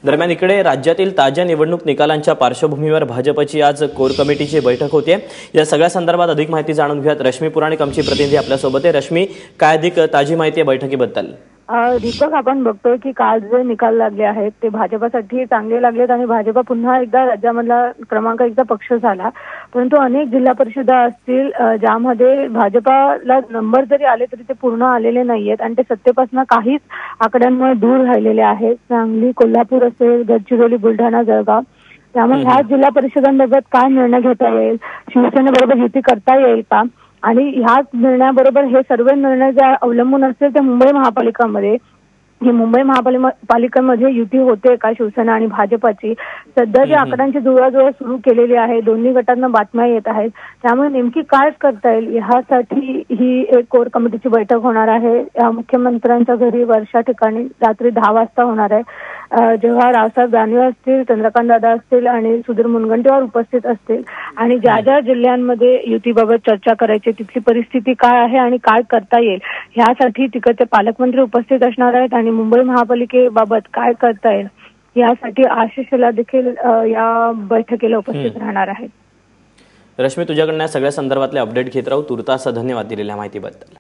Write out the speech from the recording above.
दरम्यान इकडे राज्यातील ताज्या निवडणूक निकालांच्या पार्श्वभूमीवर भाजपची आज कोर कमिटीची बैठक होते। या सगळ्या संदर्भात अधिक माहिती जाणून घेऊयात। रश्मी पुराणिक आमची प्रतिनिधी आपल्यासोबत आहे। रश्मी, काय अधिक ताजी माहिती आहे बैठकीबद्दल? दीपक, आपण बघतोय की काल जे निकाल लागले आहेत ते भाजपासाठी चांगले लागलेत आणि भाजपा पुन्हा एकदा राज्यामधला क्रमांक 1चा पक्ष झाला। परंतु अनेक जिल्हा परिषदा असतील ज्यामध्ये भाजपाला नंबर जरी आले तरी ते पूर्ण आलेले नाहीयेत आणि ते सत्तेपासून काहीच आकड्यांमुळे दूर राहिलेले आहेत। सांगली, कोल्हापूर असेल, गडचिरोली, बुलढाणा, जळगाव, त्यामुळे ह्या जिल्हा परिषदांबाबत काय निर्णय घेता येईल, शिवसेनेबरोबर युती करता येईल का, आणि ह्याच निर्णयाबरोबर हे सर्व निर्णय जे अवलंबून असतील ते मुंबई महापालिकामध्ये ही मुंबई महापालिकेमध्ये युती होते का शिवसेना आणि भाजपाची, सध्या जी आकड्यांची जुळवाजुळव सुरू केलेली आहे, दोन्ही गटांना बातम्या येत आहेत, त्यामुळे नेमकी काय करता येईल ह्यासाठी ही एक कोर कमिटीची बैठक होणार आहे। मुख्यमंत्र्यांच्या घरी वर्षा ठिकाणी रात्री 10 वाजता होणार आहे। जेव्हा रावसाहेब दानवे असतील, चंद्रकांत दादा असतील आणि सुधीर मुनगंटीवार उपस्थित असतील आणि ज्या ज्या जिल्ह्यांमध्ये युतीबाबत चर्चा करायची, तिथली परिस्थिती काय आहे आणि काय करता येईल ह्यासाठी तिकडचे पालकमंत्री उपस्थित असणार आहेत आणि मुंबई महापालिकेबाबत काय करता येईल यासाठी आशिष शेलार देखील या बैठकीला उपस्थित राहणार आहेत। रश्मी, तुझ्याकडनं सगळ्या संदर्भातले अपडेट घेत राहू। तुर्तास धन्यवाद दिलेल्या माहितीबद्दल।